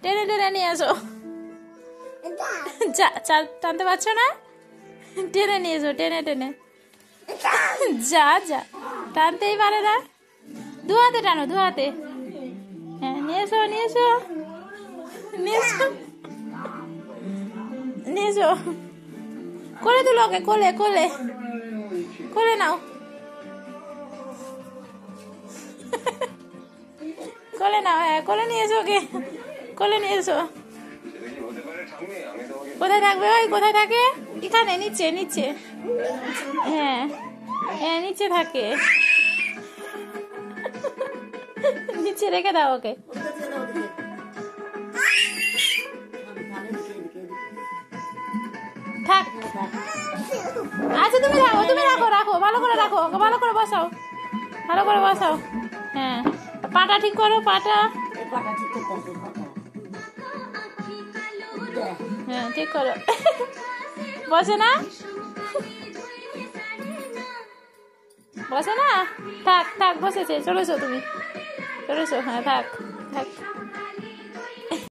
টেনে টেনে নিয়ে এসো। টানতে পারছো না? টেনে নিয়ে এসো, টেনে টেনে। যা যা, টানতেই পারে না। দু হাতে টানো, দু হাতে। হ্যাঁ, নিয়ে এসো নিয়ে এসো নিয়ে এসো নিয়ে এসো। কোলে তুলো ওকে, কোলে কোলে কোলে নাও। কোলে নাও, হ্যাঁ কোলে নিয়ে এসো ওকে, কোলে নিয়ে এসো। কোথায় থাকবে? ওই কোথায় থাকে? এখানে নিচে নিচে। হ্যাঁ হ্যাঁ, নিচে থাকে। নিচে রেখে দাও ওকে। থাক। আচ্ছা তুমি রাখো, তুমি রাখো, রাখো ভালো করে রাখো, ভালো করে বসাও, ভালো করে বসাও। হ্যাঁ, পাটা ঠিক করো, পাটা। হ্যাঁ ঠিক করো। বসে না, বসে না। থাক থাক, বসেছে, চলেছো তুমি, চলেছো। হ্যাঁ থাক থাক।